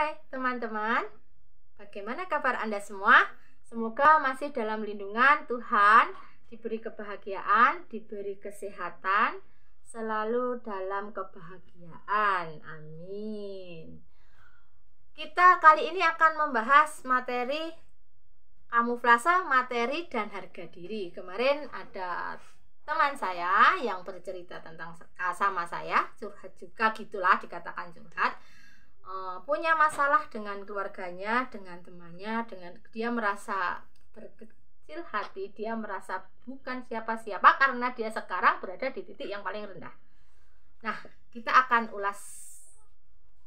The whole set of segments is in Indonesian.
Hai teman-teman, bagaimana kabar Anda semua? Semoga masih dalam lindungan Tuhan, diberi kebahagiaan, diberi kesehatan, selalu dalam kebahagiaan. Amin. Kita kali ini akan membahas materi kamuflase, materi, dan harga diri. Kemarin ada teman saya yang bercerita tentang sama saya, curhat juga gitulah, dikatakan curhat. Punya masalah dengan keluarganya, dengan temannya, dengan dia merasa berkecil hati, dia merasa bukan siapa-siapa karena dia sekarang berada di titik yang paling rendah. Nah, kita akan ulas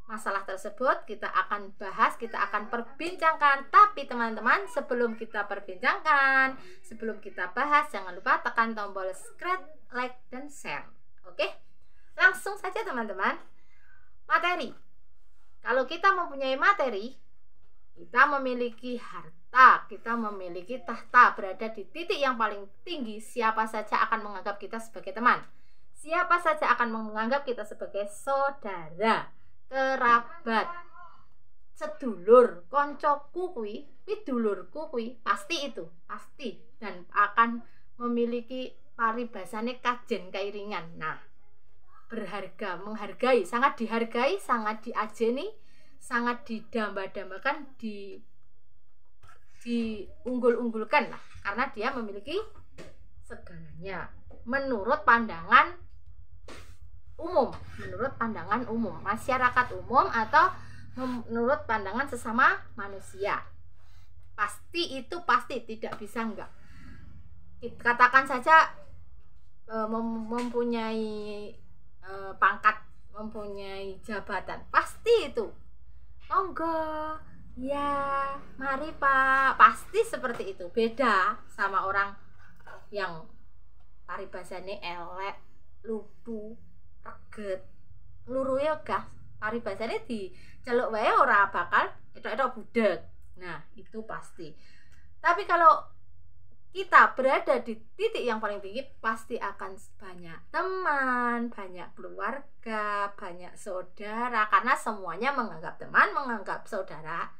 masalah tersebut, kita akan bahas, kita akan perbincangkan. Tapi teman-teman, sebelum kita perbincangkan, sebelum kita bahas, jangan lupa tekan tombol subscribe, like, dan share. Oke? Langsung saja teman-teman. Materi. Kalau kita mempunyai materi, kita memiliki harta, kita memiliki tahta, berada di titik yang paling tinggi, siapa saja akan menganggap kita sebagai teman. Siapa saja akan menganggap kita sebagai saudara, kerabat, sedulur, koncoku kuwi, pidulurku kuwi, pasti itu, pasti, dan akan memiliki paribasane kajen kairingan. Nah, berharga, menghargai, sangat dihargai, sangat diajeni, sangat didamba-dambakan, diunggul-unggulkan lah, karena dia memiliki segalanya menurut pandangan umum, masyarakat umum atau menurut pandangan sesama manusia. Pasti itu pasti, tidak bisa enggak. Katakan saja mempunyai pangkat, mempunyai jabatan, pasti itu monggo ya, mari Pak, pasti seperti itu. Beda sama orang yang paribasane elek, ludu, reget, luruhe gas, paribasane diceluk wae ora bakal etok-etok budek. Nah, itu pasti. Tapi kalau kita berada di titik yang paling tinggi, pasti akan banyak teman, banyak keluarga, banyak saudara, karena semuanya menganggap teman, menganggap saudara,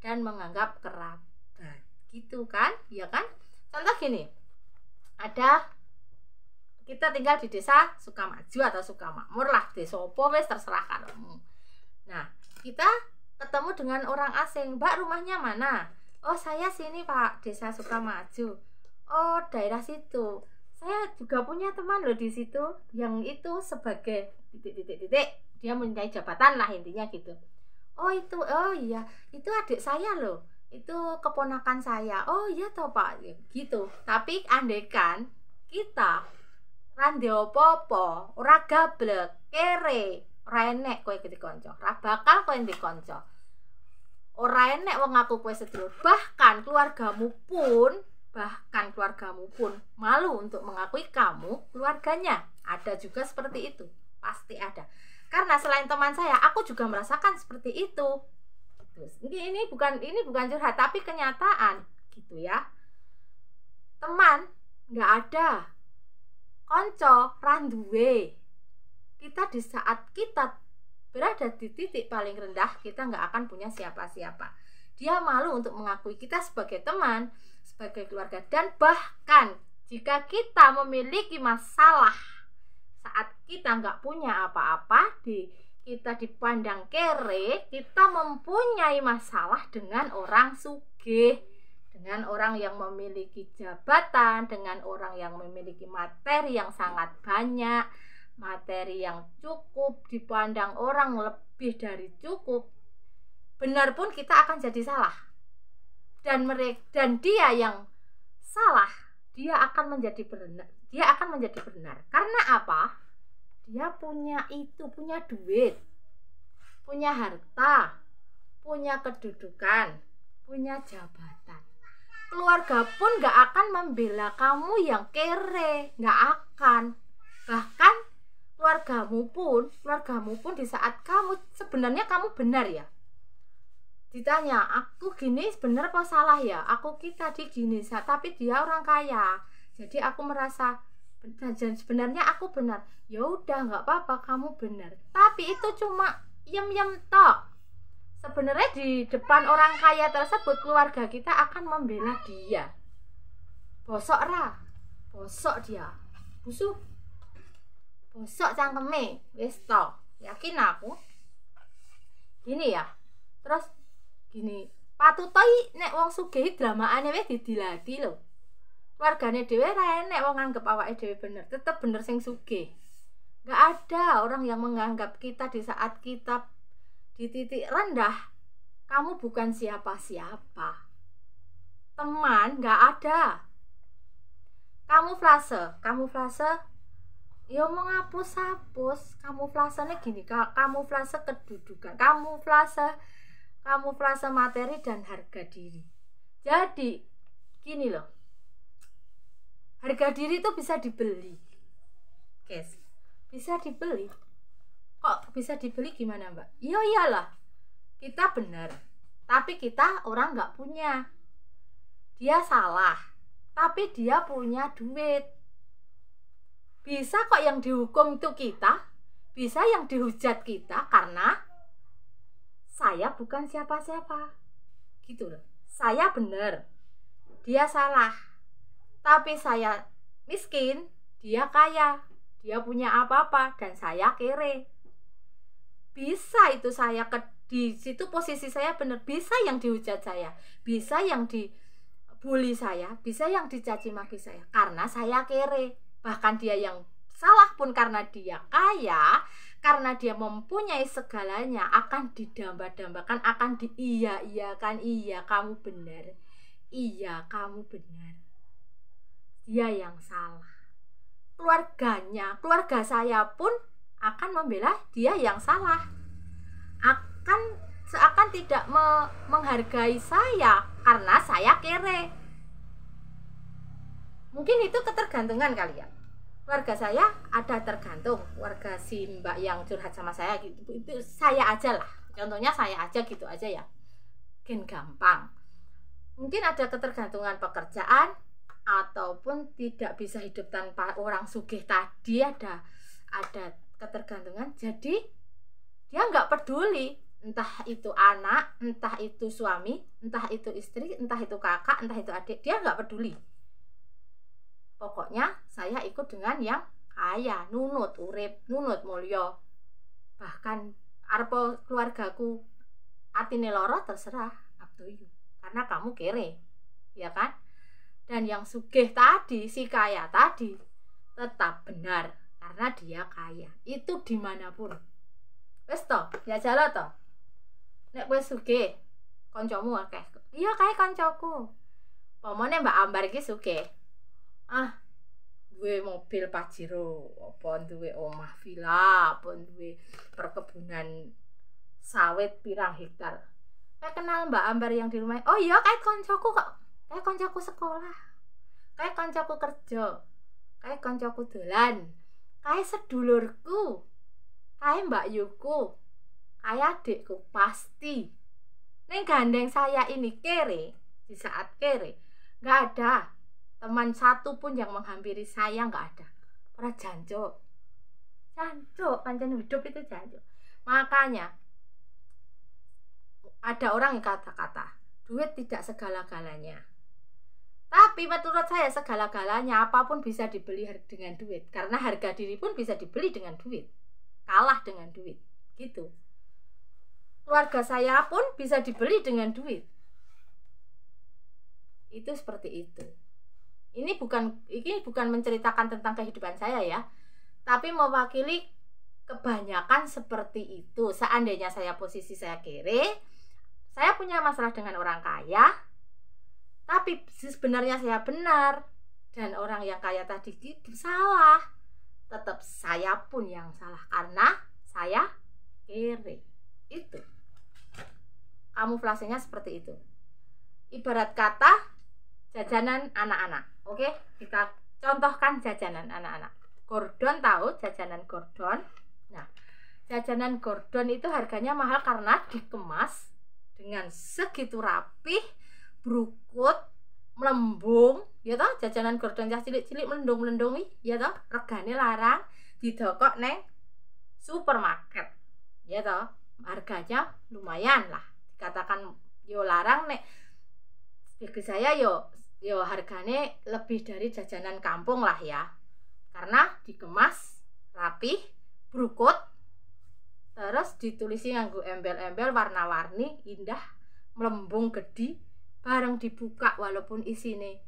dan menganggap kerabat, gitu kan? Ya kan? Contoh gini, kita tinggal di desa Sukamaju atau Sukamakmur lah, desa opo wis terserah kamu. Nah, kita ketemu dengan orang asing. Mbak, rumahnya mana? Oh, saya sini Pak, desa Sukamaju. Oh, daerah situ. Saya juga punya teman loh di situ, yang itu sebagai titik-titik, dia mempunyai jabatan lah, intinya gitu. Oh itu, oh iya, itu adik saya loh, itu keponakan saya. Oh iya toh Pak, gitu. Tapi andaikan kita rande opo-opo, ora gablek, kere, ora enek kowe dikonco, ora bakal kowe dikonco. Ora enek wong aku kowe sedulur, bahkan keluargamu pun malu untuk mengakui kamu keluarganya. Ada juga seperti itu, pasti ada. Karena selain teman saya, aku juga merasakan seperti itu. Ini bukan curhat, tapi kenyataan, gitu ya. Teman nggak ada, konco randuwe. Kita di saat kita berada di titik paling rendah, kita nggak akan punya siapa-siapa. Dia malu untuk mengakui kita sebagai teman, sebagai keluarga, dan bahkan jika kita memiliki masalah saat kita nggak punya apa-apa, kita dipandang kere, kita mempunyai masalah dengan orang sugih, dengan orang yang memiliki jabatan, dengan orang yang memiliki materi yang sangat banyak, materi yang cukup, dipandang orang lebih dari cukup, benar pun kita akan jadi salah. Dan dia yang salah, dia akan menjadi benar. Karena apa? Dia punya duit, punya harta, punya kedudukan, punya jabatan. Keluarga pun gak akan membela kamu yang kere, gak akan. Bahkan keluargamu pun di saat sebenarnya kamu benar ya, ditanya, aku gini bener apa salah ya? Kita gini, tapi dia orang kaya. Jadi aku merasa sebenarnya aku benar. Ya udah, nggak apa-apa, kamu benar. Tapi itu cuma yem tok. sebenarnya di depan orang kaya tersebut keluarga kita akan membela dia. Bosok ra, bosok dia, busuk, bosok cangkeme, wis to, yakin aku. Gini ya, terus gini, patutoi nek wong sugih dramaane wis didilati lho. Keluargane dhewe ra enek wong nganggep awake dhewe bener, tetep bener sing sugih. Gak ada orang yang menganggap kita di saat kita di titik rendah. Kamu bukan siapa-siapa. Teman gak ada. Kamuflase ya mau ngapus-hapus. Kamuflasenya gini, kamuflase kedudukan, kamuflase materi dan harga diri. Jadi gini loh, harga diri itu bisa dibeli, guys, bisa dibeli. Kok bisa dibeli gimana mbak? Iya iyalah, kita benar, tapi kita orang nggak punya. Dia salah, tapi dia punya duit. Bisa kok yang dihukum itu kita, bisa yang dihujat kita karena saya bukan siapa-siapa. Gitu loh. Saya benar, dia salah. Tapi saya miskin, dia kaya. Dia punya apa-apa dan saya kere. Bisa itu saya di situ posisi saya benar, bisa yang dihujat saya, bisa yang dibully saya, bisa yang dicaci maki saya karena saya kere. Bahkan dia yang salah pun karena dia kaya, karena dia mempunyai segalanya akan didamba-dambakan, akan diiya-iyakan. Iya kamu benar, iya kamu benar, dia yang salah. Keluarga saya pun akan membela dia yang salah, seakan tidak menghargai saya karena saya kere. Mungkin itu ketergantungan kali ya. Keluarga saya ada tergantung, keluarga si mbak yang curhat sama saya gitu, itu saya aja lah, contohnya saya aja gitu aja ya, mungkin gampang. Mungkin ada ketergantungan pekerjaan, ataupun tidak bisa hidup tanpa orang sugih tadi, ada ketergantungan. Jadi dia nggak peduli, entah itu anak, entah itu suami, entah itu istri, entah itu kakak, entah itu adik, dia nggak peduli. Pokoknya saya ikut dengan yang kaya, nunut urip, nunut mulya. Bahkan arep keluargaku atine lara terserah, up to you. Karena kamu kere, ya kan? Dan yang sugih tadi, si kaya tadi, tetap benar karena dia kaya. Itu dimanapun. Wes toh, ya jalo toh. Nek kowe sugih, kancamu akeh. Iya kae kancaku. Pomone Mbak Ambar iki sugih. Duwe mobil Pajero, apa duwe omah villa, apa duwe perkebunan sawit pirang hektar. Kayak kenal Mbak Ambar yang di rumah. Oh iya, kayak koncoku kok. Kayak koncoku sekolah. Kayak koncoku kerja. Kayak koncoku dolan. Kayak sedulurku. Kayak Mbak Yuku. Kayak adikku pasti. Ning gandeng saya ini kere, di saat kere, enggak ada teman satu pun yang menghampiri saya, nggak ada. Para jancuk pancen hidup itu jancuk. Makanya ada orang yang kata-kata duit tidak segala-galanya, tapi menurut saya segala-galanya. Apapun bisa dibeli dengan duit, karena harga diri pun bisa dibeli dengan duit, kalah dengan duit gitu. Keluarga saya pun bisa dibeli dengan duit. Itu seperti itu. Ini bukan menceritakan tentang kehidupan saya ya, tapi mewakili kebanyakan seperti itu. Seandainya posisi saya kere, saya punya masalah dengan orang kaya, tapi sebenarnya saya benar dan orang yang kaya tadi itu salah, tetap saya pun yang salah karena saya kere. Itu kamuflasenya seperti itu. Ibarat kata jajanan anak-anak. Oke, kita contohkan jajanan anak-anak. Gordon, tahu jajanan Gordon? Nah, jajanan Gordon itu harganya mahal karena dikemas dengan segitu rapih, brukut, melembung, ya toh, jajanan Gordon cah cilik-cilik melendung-melendung ya toh, regane larang, didokok neng supermarket. Ya toh, harganya lumayan lah, dikatakan yo larang nek bagi saya yo harganya lebih dari jajanan kampung lah ya, karena dikemas rapih, brukut, terus ditulisi nganggo embel-embel warna-warni indah, melembung gede, bareng dibuka walaupun isine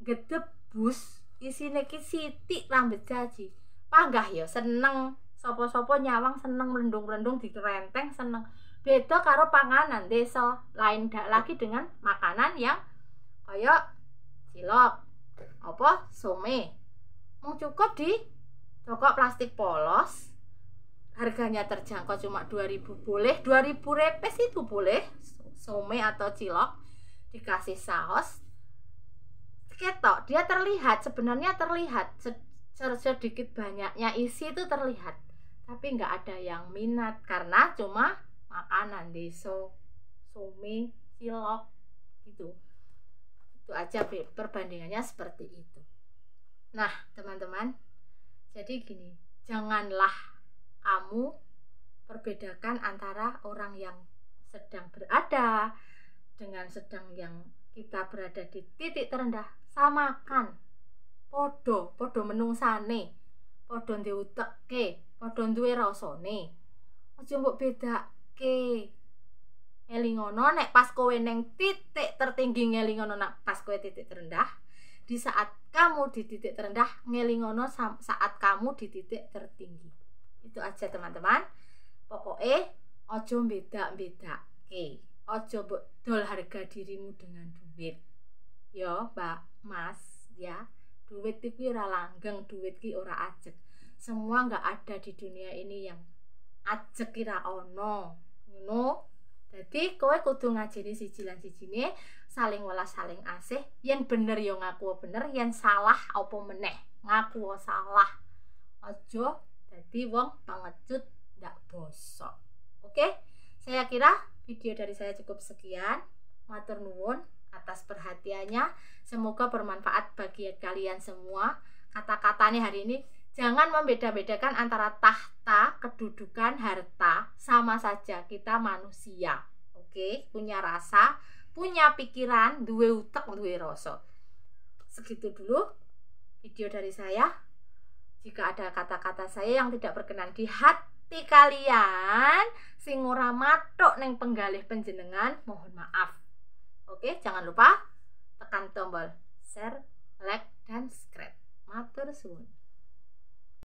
gedebus, isine ki sithik rambut jaji. Panggah ya seneng, sapa-sapa nyawang seneng melendung-melendung dikerenteng seneng. Beda karo panganan desa, lain lagi dengan makanan yang kayak cilok, apa some. Mau cukup di toko plastik polos, harganya terjangkau cuma 2.000, boleh 2.000 repes itu boleh some atau cilok, dikasih saus ketok, dia terlihat, sebenarnya terlihat sedikit banyaknya isi itu terlihat, tapi nggak ada yang minat karena cuma makanan deso, some, cilok gitu. Itu aja perbandingannya seperti itu. Nah teman-teman, jadi gini, janganlah kamu perbedakan antara orang yang sedang berada dengan sedang yang kita berada di titik terendah. Samakan, podo menungsane, podo diutekke, podo duwe rasane. Aja mbok bedake. Elingono nek pas kowe neng titik tertinggi, ngelingono nek pas kowe titik terendah. Di saat kamu di titik terendah, ngelingono saat kamu di titik tertinggi. Itu aja teman-teman. Pokoknya ojo beda-bedake. Ojo dol harga dirimu dengan duit. Yo, Mbak, Mas, ya. Duit itu ora langgeng, duit ki ora ajeg. Semua nggak ada di dunia ini yang ajeg kira ono. Ngono. Jadi kowe kudu ngajeni siji lan sijine, saling welas saling asih. Yen bener yo ngaku bener, yen salah apa meneh ngaku salah. Ojo dadi wong pengecut ndak bosok. Oke? Saya kira video dari saya cukup sekian. Matur nuwun atas perhatiannya. Semoga bermanfaat bagi kalian semua. Kata-katanya hari ini, jangan membeda-bedakan antara tahta, kedudukan, harta. Sama saja kita manusia. Oke, punya rasa, punya pikiran, duwe utek, duwe rasa. Segitu dulu video dari saya. Jika ada kata-kata saya yang tidak berkenan di hati kalian, sing ora matuk ning penggalih panjenengan, mohon maaf. Oke, jangan lupa tekan tombol share, like, dan subscribe. Matur suwun.